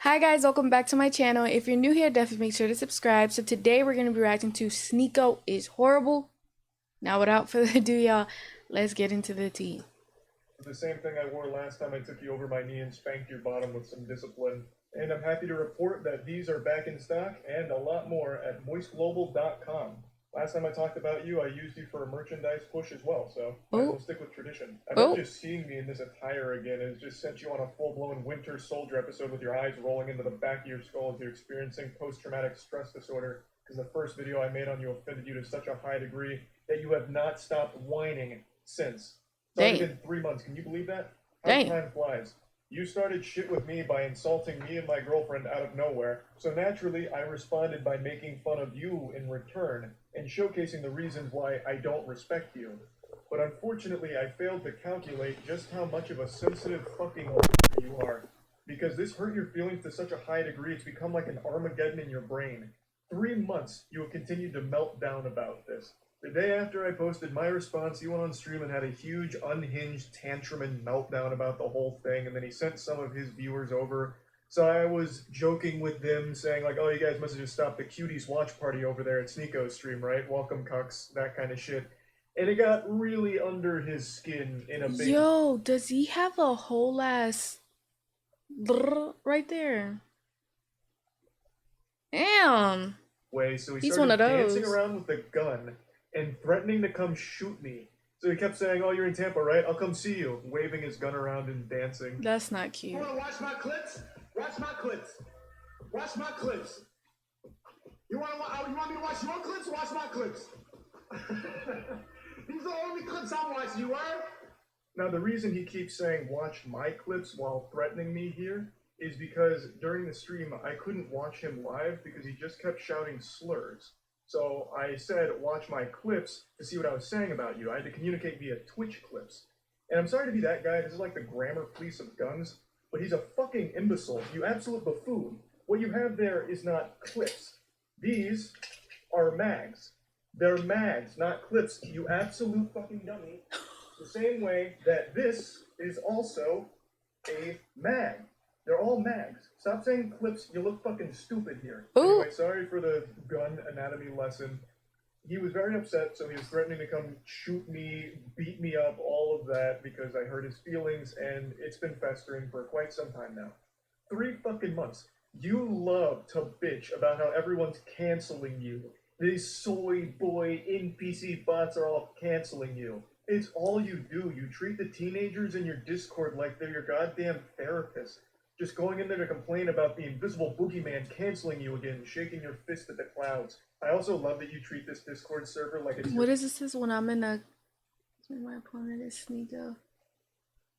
Hi guys, welcome back to my channel. If you're new here, definitely make sure to subscribe. So today we're going to be reacting to SNEAKO is Horrible. Now without further ado, y'all, let's get into the tea. The same thing I wore last time I took you over my knee and spanked your bottom with some discipline. And I'm happy to report that these are back in stock and a lot more at moistglobal.com. Last time I talked about you, I used you for a merchandise push as well, so might as well stick with tradition. I bet just seeing me in this attire again has just sent you on a full-blown Winter Soldier episode with your eyes rolling into the back of your skull as you're experiencing post-traumatic stress disorder, because the first video I made on you offended you to such a high degree that you have not stopped whining since. It's already been 3 months. Can you believe that? How time flies. You started shit with me by insulting me and my girlfriend out of nowhere, so naturally I responded by making fun of you in return and showcasing the reasons why I don't respect you. But unfortunately I failed to calculate just how much of a sensitive fucking you are, because this hurt your feelings to such a high degree it's become like an Armageddon in your brain. 3 months you have continued to melt down about this. The day after I posted my response, he went on stream and had a huge, unhinged tantrum and meltdown about the whole thing, and then he sent some of his viewers over. So I was joking with them, saying like, oh, you guys must have just stopped the cuties watch party over there at SNEAKO's stream, right? Welcome, cucks, that kind of shit. And it got really under his skin in a big... Yo, does he have a whole ass right there? Damn. Way, so he's started one of dancing those. around with the gun and threatening to come shoot me. So he kept saying, oh, you're in Tampa, right? I'll come see you. Waving his gun around and dancing. That's not cute. You wanna watch my clips? Watch my clips. Watch my clips. You want me to watch your clips? Watch my clips. These are the only clips I'm watching, you are? Now, the reason he keeps saying, watch my clips while threatening me here is because during the stream, I couldn't watch him live because he just kept shouting slurs. So I said, watch my clips to see what I was saying about you. I had to communicate via Twitch clips. And I'm sorry to be that guy, this is like the grammar police of guns, but he's a fucking imbecile, you absolute buffoon. What you have there is not clips. These are mags. They're mags, not clips, you absolute fucking dummy. The same way that this is also a mag. They're all mags. Stop saying clips, you look fucking stupid here. Anyway, sorry for the gun anatomy lesson. He was very upset, so he was threatening to come shoot me, beat me up, all of that, because I hurt his feelings, and it's been festering for quite some time now. 3 fucking months. You love to bitch about how everyone's canceling you. These soy boy NPC bots are all canceling you. It's all you do. You treat the teenagers in your Discord like they're your goddamn therapist. Just going in there to complain about the invisible boogeyman canceling you again, shaking your fist at the clouds. I also love that you treat this Discord server like it's... What is this when I'm in a... My opponent is SNEAKO.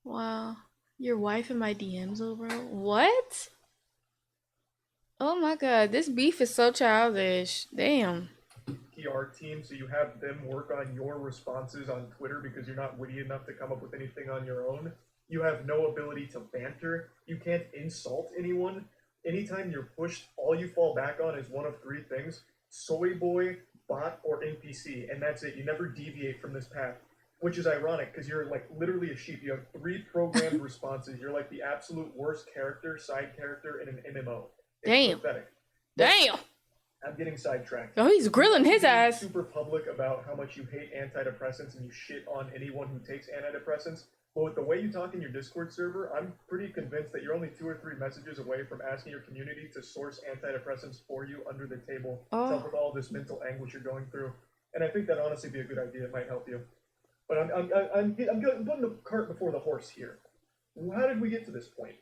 Wow. Your wife in my DMs, bro? What? Oh my god, this beef is so childish. Damn. PR team, so you have them work on your responses on Twitter because you're not witty enough to come up with anything on your own. You have no ability to banter. You can't insult anyone. Anytime you're pushed, all you fall back on is one of 3 things: soy boy, bot, or NPC, and that's it. You never deviate from this path, which is ironic because you're like literally a sheep. You have 3 programmed responses. You're like the absolute worst character, side character in an MMO. It's pathetic. Damn. I'm getting sidetracked. Oh, he's grilling his ass. Super public about how much you hate antidepressants and you shit on anyone who takes antidepressants. But with the way you talk in your Discord server, I'm pretty convinced that you're only 2 or 3 messages away from asking your community to source antidepressants for you under the table to help with all this mental anguish you're going through. And I think that'd honestly be a good idea. It might help you. But I'm putting the cart before the horse here. How did we get to this point?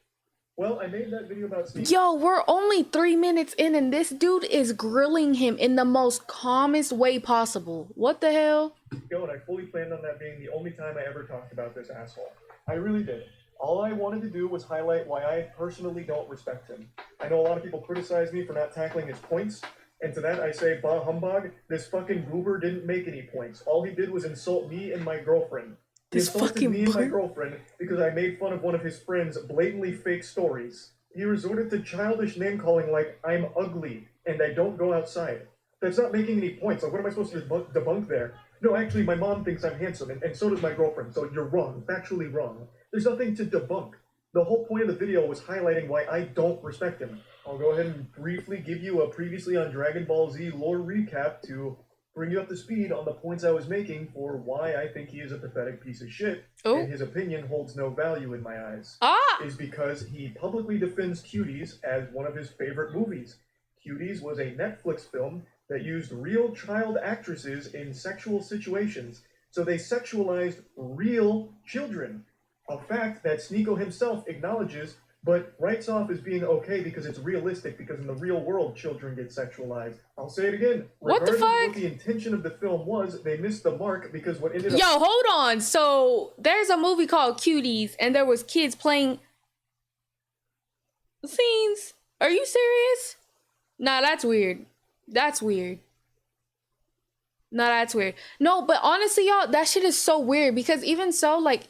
Well, I made that video about Steve. Yo, we're only 3 minutes in and this dude is grilling him in the most calmest way possible. What the hell? And I fully planned on that being the only time I ever talked about this asshole. I really did. All I wanted to do was highlight why I personally don't respect him. I know a lot of people criticize me for not tackling his points, and to that I say, bah humbug, this fucking goober didn't make any points. All he did was insult me and my girlfriend. He insulted me and my girlfriend because I made fun of one of his friend's blatantly fake stories. He resorted to childish name-calling like, I'm ugly, and I don't go outside. That's not making any points. Like, what am I supposed to debunk there? No, actually, my mom thinks I'm handsome, and so does my girlfriend, so you're wrong. Factually wrong. There's nothing to debunk. The whole point of the video was highlighting why I don't respect him. I'll go ahead and briefly give you a previously on Dragon Ball Z lore recap to bring you up to speed on the points I was making for why I think he is a pathetic piece of shit, and his opinion holds no value in my eyes. Is because he publicly defends Cuties as one of his favorite movies. Cuties was a Netflix film that used real child actresses in sexual situations, so they sexualized real children. A fact that SNEAKO himself acknowledges, but writes off as being okay because it's realistic, because in the real world, children get sexualized. I'll say it again. What the Regardless fuck? of what the intention of the film was, they missed the mark because what ended up... Yo, hold on. So, there's a movie called Cuties, and there was kids playing scenes. Are you serious? Nah, that's weird. That's weird. No, that's weird. No, but honestly, y'all, that shit is so weird because even so, like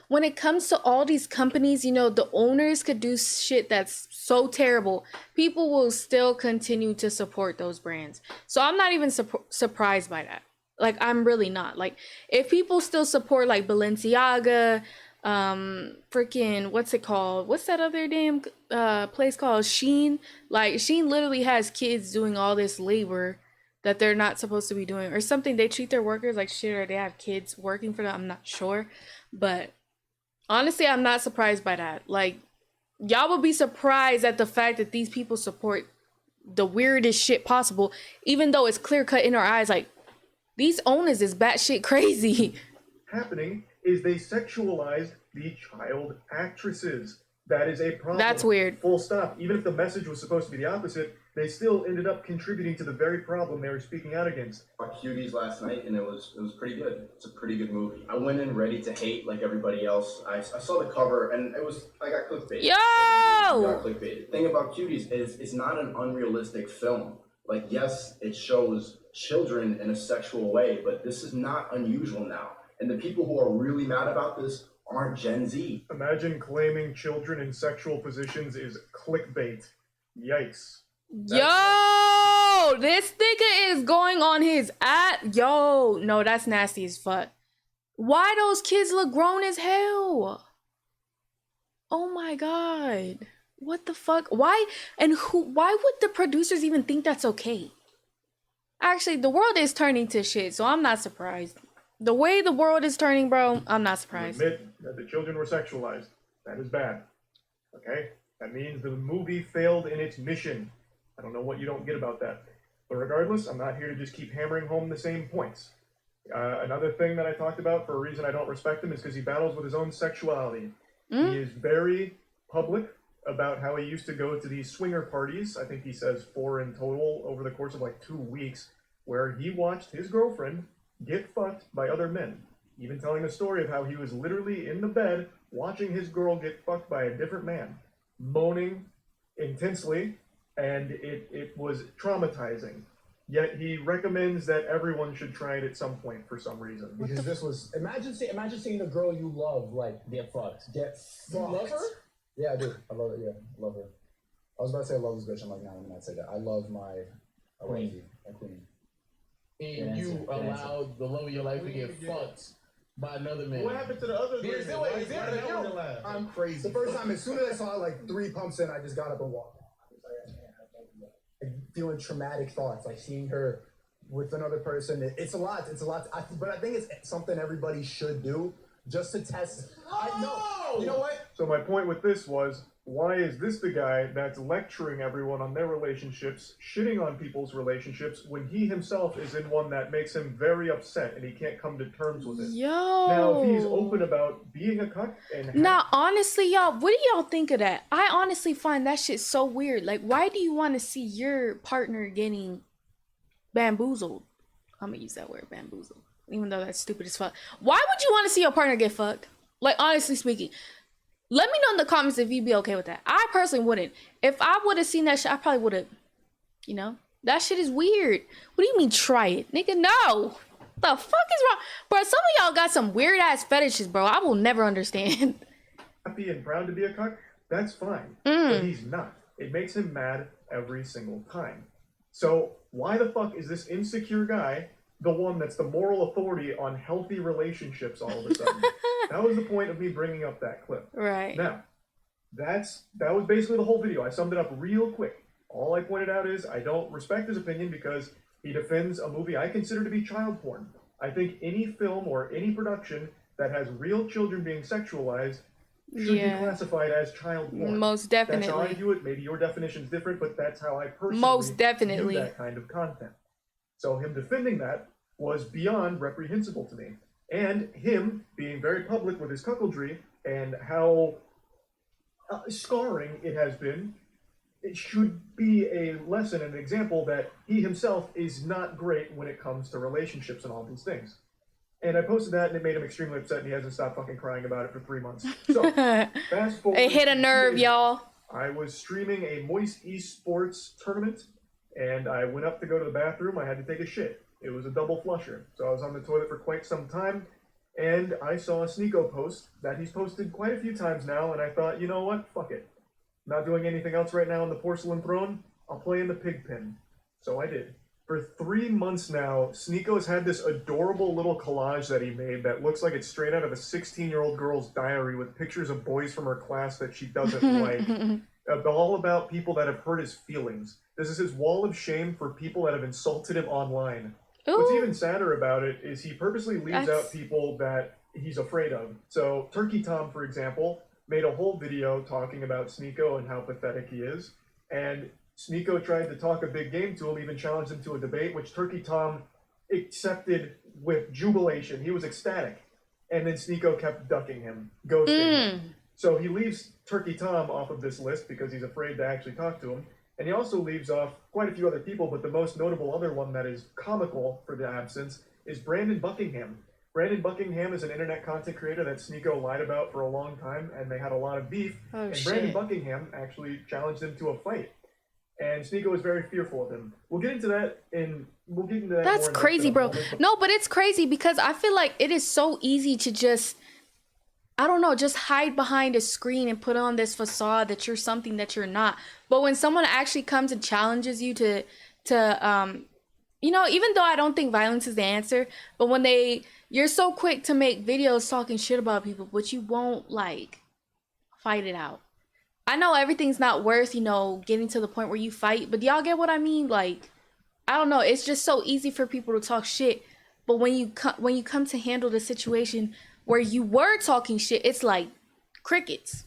when it comes to all these companies, you know, the owners could do shit that's so terrible. People will still continue to support those brands. So I'm not even surprised by that. Like, I'm really not. Like, if people still support like Balenciaga, freaking, what's it called? What's that other damn place called? Shein. Like, Shein literally has kids doing all this labor that they're not supposed to be doing or something. They treat their workers like shit, or they have kids working for them. I'm not sure, but honestly, I'm not surprised by that. Like, y'all will be surprised at the fact that these people support the weirdest shit possible, even though it's clear cut in our eyes. Like, these owners is batshit crazy. Happening is they sexualized the child actresses. That is a problem. That's weird. Full stop. Even if the message was supposed to be the opposite, they still ended up contributing to the very problem they were speaking out against. I watched Cuties last night, and it was pretty good. It's a pretty good movie. I went in ready to hate like everybody else. I saw the cover, and I got clickbaited. Yo! I got clickbaited. The thing about Cuties is it's not an unrealistic film. Like, yes, it shows children in a sexual way, but this is not unusual now. And the people who are really mad about this aren't Gen Z. Imagine claiming children in sexual positions is clickbait. Yikes. Yo, this nigga is going on his yo, no, that's nasty as fuck. Why those kids look grown as hell? Oh my god. What the fuck? Why would the producers even think that's okay? Actually, the world is turning to shit, so I'm not surprised. The way the world is turning, bro, I'm not surprised. Admit that the children were sexualized. That is bad. Okay? That means the movie failed in its mission. I don't know what you don't get about that. But regardless, I'm not here to just keep hammering home the same points. Another thing that I talked about for a reason I don't respect him is because he battles with his own sexuality. He is very public about how he used to go to these swinger parties. I think he says 4 in total over the course of like 2 weeks, where he watched his girlfriend get fucked by other men. Even telling the story of how he was literally in the bed watching his girl get fucked by a different man, moaning intensely, and it was traumatizing. Yet he recommends that everyone should try it at some point for some reason. Because this was imagine seeing a girl you love like get fucked. Get fucked. You love her? Yeah, I do. I love it. Yeah, I love her. I was about to say I love this bitch. I'm like, no, I'm not say that. I love my queen. And you allowed the love of your life to get fucked by another man. What happened to the other? I'm crazy. The first time, as soon as I saw like 3 pumps in, I just got up and walked. Like, feeling traumatic thoughts, like seeing her with another person. It's a lot. But I think it's something everybody should do just to test. You know what? So my point with this was, why is this the guy that's lecturing everyone on their relationships, shitting on people's relationships, when he himself is in one that makes him very upset and he can't come to terms with it? Yo. Now, if he's open about being a cuck and... Now, honestly, y'all, what do y'all think of that? I honestly find that shit so weird. Like, why do you want to see your partner getting bamboozled? I'm gonna use that word, bamboozled, even though that's stupid as fuck. Why would you want to see your partner get fucked? Like, honestly speaking. Let me know in the comments if you'd be okay with that. I personally wouldn't. If I would have seen that shit, I probably would have, you know? That shit is weird. What do you mean try it? Nigga, no. The fuck is wrong? Bro, some of y'all got some weird ass fetishes, bro. I will never understand. Happy and proud to be a cuck, that's fine. But he's not. It makes him mad every single time. So why the fuck is this insecure guy the one that's the moral authority on healthy relationships all of a sudden? That was the point of me bringing up that clip. Right. Now, that was basically the whole video. I summed it up real quick. All I pointed out is I don't respect his opinion because he defends a movie I consider to be child porn. I think any film or any production that has real children being sexualized should be classified as child porn. Most That's how I definitely. view it. Maybe your definition's different, but that's how I personally Most definitely. view that kind of content. So him defending that was beyond reprehensible to me. And him being very public with his cuckoldry and how scarring it has been, it should be a lesson and an example that he himself is not great when it comes to relationships and all these things. And I posted that and it made him extremely upset and he hasn't stopped fucking crying about it for 3 months. So, fast forward. It hit a nerve, y'all. I was streaming a Moist Esports tournament and I went up to go to the bathroom. I had to take a shit. It was a double flusher. So I was on the toilet for quite some time and I saw a SNEAKO post that he's posted quite a few times now and I thought, you know what? Fuck it. Not doing anything else right now on the porcelain throne. I'll play in the pig pen. So I did. For 3 months now, SNEAKO's had this adorable little collage that he made that looks like it's straight out of a 16-year-old girl's diary with pictures of boys from her class that she doesn't like. All about people that have hurt his feelings. This is his wall of shame for people that have insulted him online. Ooh. What's even sadder about it is he purposely leaves out people that he's afraid of. So Turkey Tom, for example, made a whole video talking about SNEAKO and how pathetic he is. And SNEAKO tried to talk a big game to him, even challenged him to a debate, which Turkey Tom accepted with jubilation. He was ecstatic. And then SNEAKO kept ducking him, ghosting him. So he leaves Turkey Tom off of this list because he's afraid to actually talk to him. And he also leaves off quite a few other people, but the most notable other one that is comical for the absence is Brandon Buckingham. Brandon Buckingham is an internet content creator that SNEAKO lied about for a long time, and they had a lot of beef. Brandon Buckingham actually challenged him to a fight. And SNEAKO was very fearful of him. We'll get into that That's crazy, bro. No, but it's crazy because I feel like it is so easy to just, I don't know, just hide behind a screen and put on this facade that you're something that you're not. But when someone actually comes and challenges you to you know, even though I don't think violence is the answer, but when you're so quick to make videos talking shit about people, but you won't like fight it out. I know everything's not worth, you know, getting to the point where you fight, but y'all get what I mean? Like, I don't know. It's just so easy for people to talk shit, but when you come to handle the situation where you were talking shit, it's like crickets.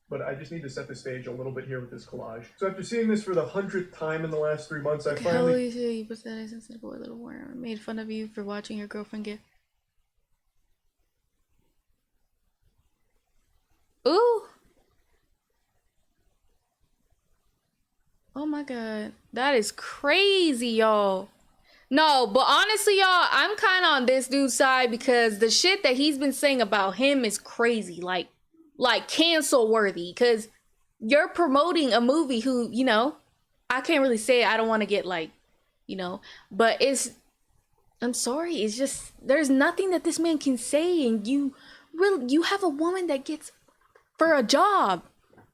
But I just need to set the stage a little bit here with this collage. So after seeing this for the 100th time in the last 3 months, I finally... You pathetic, sensitive boy, little worm. Made fun of you for watching your girlfriend get... Ooh! Oh my god. That is crazy, y'all. No, but honestly, y'all, I'm kind of on this dude's side because the shit that he's been saying about him is crazy. Like cancel worthy, because you're promoting a movie who, you know, I can't really say it. I don't want to get like, you know, but I'm sorry. It's just, there's nothing that this man can say. And you have a woman that gets for a job.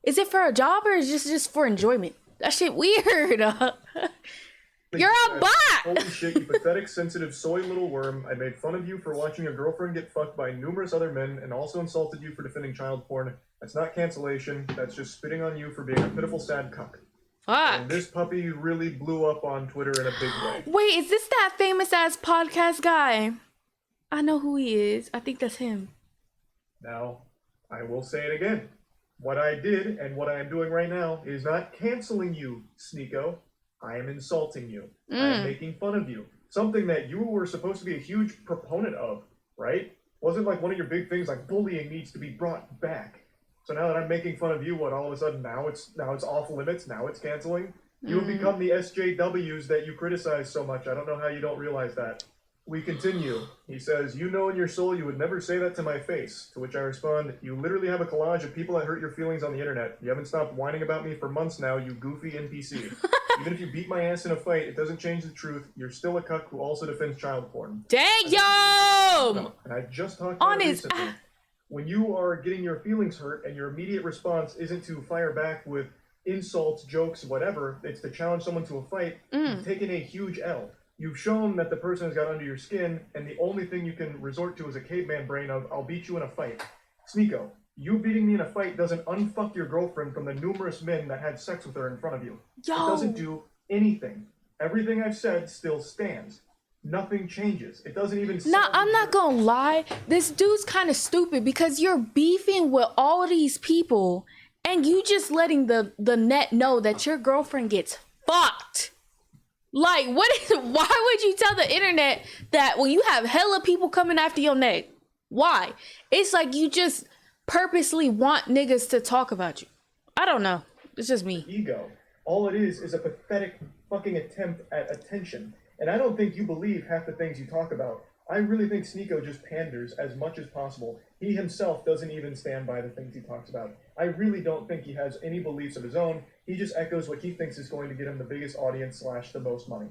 Is it for a job or is it just for enjoyment? That shit weird. You're a bot! Holy shit, you pathetic, sensitive, soy little worm. I made fun of you for watching your girlfriend get fucked by numerous other men and also insulted you for defending child porn. That's not cancellation. That's just spitting on you for being a pitiful, sad cuck. Fuck. And this puppy really blew up on Twitter in a big way. Wait, is this that famous ass podcast guy? I know who he is. I think that's him. Now, I will say it again. What I did and what I am doing right now is not canceling you, SNEAKO. I am insulting you. I am making fun of you. Something that you were supposed to be a huge proponent of, right? Wasn't like one of your big things like bullying needs to be brought back. So now that I'm making fun of you, what, all of a sudden now it's off limits, now it's canceling? You have become the SJWs that you criticize so much. I don't know how you don't realize that. We continue. He says, you know in your soul you would never say that to my face. To which I respond, you literally have a collage of people that hurt your feelings on the internet. You haven't stopped whining about me for months now, you goofy NPC. Even if you beat my ass in a fight, it doesn't change the truth. You're still a cuck who also defends child porn. Dang, yo! And I just talked about it recently. When you are getting your feelings hurt and your immediate response isn't to fire back with insults, jokes, whatever, it's to challenge someone to a fight, you've taken a huge L. You've shown that the person has got under your skin, and the only thing you can resort to is a caveman brain of, I'll beat you in a fight. SNEAKO, You beating me in a fight doesn't unfuck your girlfriend from the numerous men that had sex with her in front of you. Yo. It doesn't do anything. Everything I've said still stands. Nothing changes. It doesn't even. Nah, I'm not gonna lie. This dude's kind of stupid because you're beefing with all these people and you just letting the net know that your girlfriend gets fucked. Like, why would you tell the internet that when you have hella people coming after your neck? Why? It's like you just purposely want niggas to talk about you. I don't know. It's just me. Ego. All it is a pathetic fucking attempt at attention. And I don't think you believe half the things you talk about. I really think SNEAKO just panders as much as possible. He himself doesn't even stand by the things he talks about. I really don't think he has any beliefs of his own. He just echoes what he thinks is going to get him the biggest audience / the most money.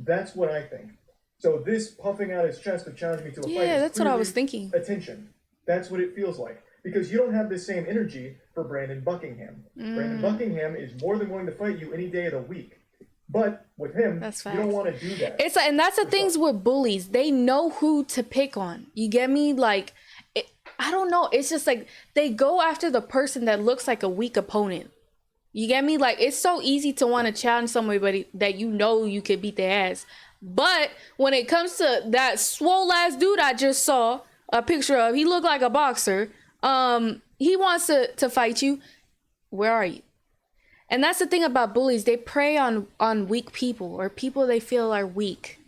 That's what I think. So this puffing out his chest to challenge me to a fight is that's what I was thinking. attention. That's what it feels like. Because you don't have the same energy for Brandon Buckingham. Brandon Buckingham is more than willing to fight you any day of the week. But with him, That's you don't facts. want to do that. It's like, and that's the things with bullies. They know who to pick on. You get me? Like, I don't know. It's just like they go after the person that looks like a weak opponent. You get me? Like, it's so easy to want to challenge somebody that you know you could beat their ass. But when it comes to that swole ass dude I just saw a picture of, he looked like a boxer. He wants to fight you. Where are you? And that's the thing about bullies. They prey on weak people or people they feel are weak.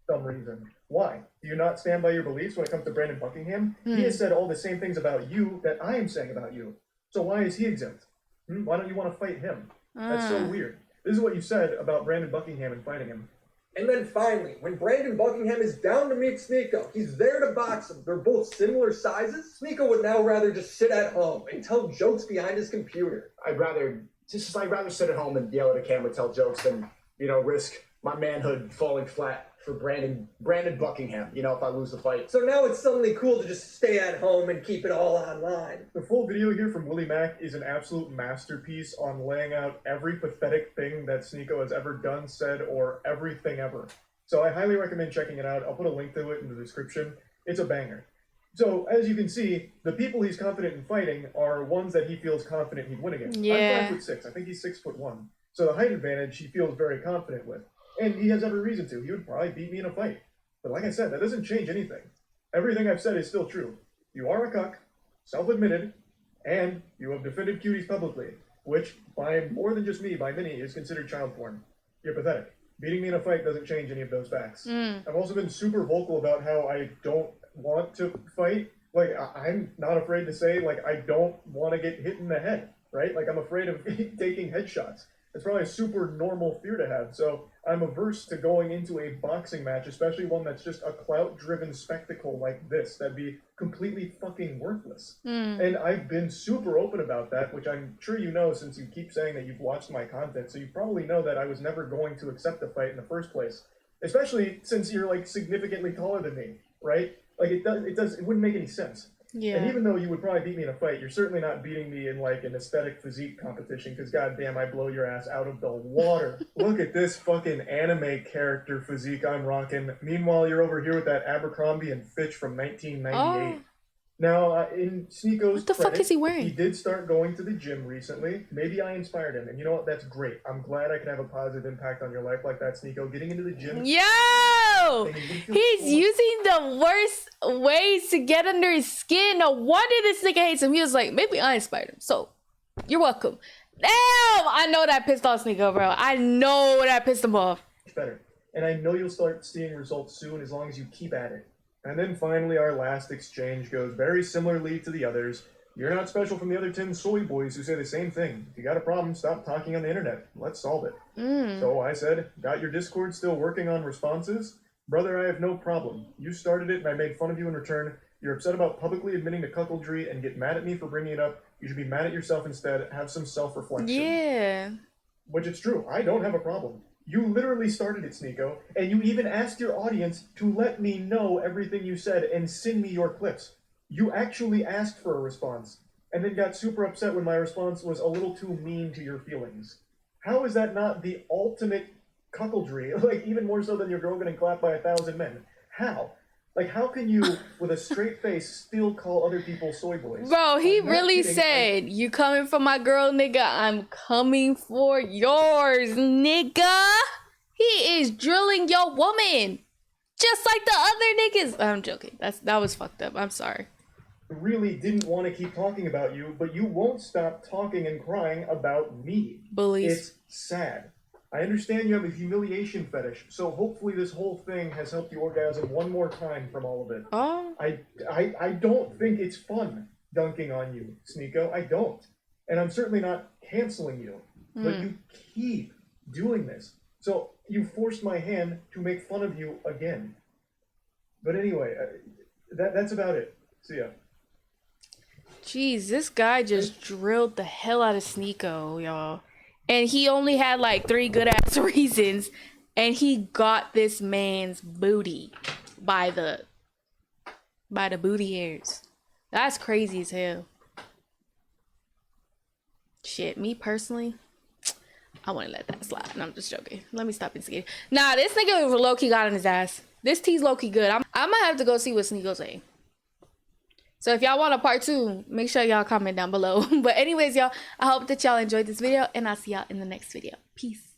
Some reason. Why? Do you not stand by your beliefs when it comes to Brandon Buckingham? He has said all the same things about you that I am saying about you. So why is he exempt? Why don't you want to fight him? That's so weird. This is what you said about Brandon Buckingham and fighting him. And then finally, when Brandon Buckingham is down to meet SNEAKO, he's there to box him. They're both similar sizes. SNEAKO would now rather just sit at home and tell jokes behind his computer. I'd rather sit at home and yell at a camera, tell jokes than, risk my manhood falling flat for Brandon Buckingham, if I lose the fight. So now it's suddenly cool to just stay at home and keep it all online. The full video here from Willie Mack is an absolute masterpiece on laying out every pathetic thing that SNEAKO has ever done, said, or everything ever. So I highly recommend checking it out. I'll put a link to it in the description. It's a banger. So, as you can see, the people he's confident in fighting are ones that he feels confident he'd win against. Yeah. I'm 5'6". I think he's 6'1". So the height advantage he feels very confident with. And he has every reason to. He would probably beat me in a fight. But like I said, that doesn't change anything. Everything I've said is still true. You are a cuck, self-admitted, and you have defended cuties publicly, which, by more than just me, by many, is considered child porn. You're pathetic. Beating me in a fight doesn't change any of those facts. I've also been super vocal about how I don't want to fight. Like, I'm not afraid to say, like, I don't want to get hit in the head, right? Like, I'm afraid of taking headshots. It's probably a super normal fear to have, so I'm averse to going into a boxing match, especially one that's just a clout-driven spectacle like this. That'd be completely fucking worthless. And I've been super open about that, which I'm sure you know since you keep saying that you've watched my content, so you probably know that I was never going to accept a fight in the first place. Especially since you're, like, significantly taller than me, right? Like, it wouldn't make any sense. Yeah. And even though you would probably beat me in a fight, you're certainly not beating me in, like, an aesthetic physique competition, because goddamn, I blow your ass out of the water. Look at this fucking anime character physique I'm rocking. Meanwhile, you're over here with that Abercrombie and Fitch from 1998. Now, in SNEAKO's What the fuck is he wearing? He did start going to the gym recently. Maybe I inspired him, and you know what? That's great. I'm glad I can have a positive impact on your life like that, SNEAKO. Getting into the gym. Yo! He's using the worst ways to get under his skin. No wonder this nigga hates him. He was like, maybe I inspired him. So, you're welcome. Damn! I know that pissed off SNEAKO, bro. I know that pissed him off. Better. And I know you'll start seeing results soon as long as you keep at it. And then finally, our last exchange goes very similarly to the others. You're not special from the other 10 soy boys who say the same thing. If you got a problem, stop talking on the internet. Let's solve it. So I said, got your Discord still working on responses? Brother, I have no problem. You started it and I made fun of you in return. You're upset about publicly admitting to cuckoldry and get mad at me for bringing it up. You should be mad at yourself instead. Have some self-reflection. Yeah. Which it's true. I don't have a problem. You literally started it, SNEAKO, and you even asked your audience to let me know everything you said and send me your clips. You actually asked for a response, and then got super upset when my response was a little too mean to your feelings. How is that not the ultimate cuckoldry? Like, even more so than your girl getting clapped by 1,000 men. How? Like, how can you, with a straight face, still call other people soy boys? Bro, he I'm not really kidding. said, you coming for my girl, nigga? I'm coming for yours, nigga. He is drilling your woman. Just like the other niggas. I'm joking. That was fucked up. I'm sorry. Really didn't want to keep talking about you, but you won't stop talking and crying about me. Bullies. It's sad. I understand you have a humiliation fetish, so hopefully this whole thing has helped you orgasm one more time from all of it. Oh. I don't think it's fun dunking on you, SNEAKO. I don't. And I'm certainly not canceling you. But you keep doing this. So you forced my hand to make fun of you again. But anyway, that's about it. See ya. Jeez, this guy just drilled the hell out of SNEAKO, y'all. And he only had like 3 good ass reasons. And he got this man's booty by the booty hairs. That's crazy as hell. Shit, me personally, I wouldn't let that slide. No, I'm just joking. Let me stop instigating. Nah, this nigga low-key got on his ass. This tea's low-key good. I'm gonna have to go see what SNEAKO's saying. So if y'all want a part 2, make sure y'all comment down below. But anyways, y'all, I hope that y'all enjoyed this video, and I'll see y'all in the next video. Peace.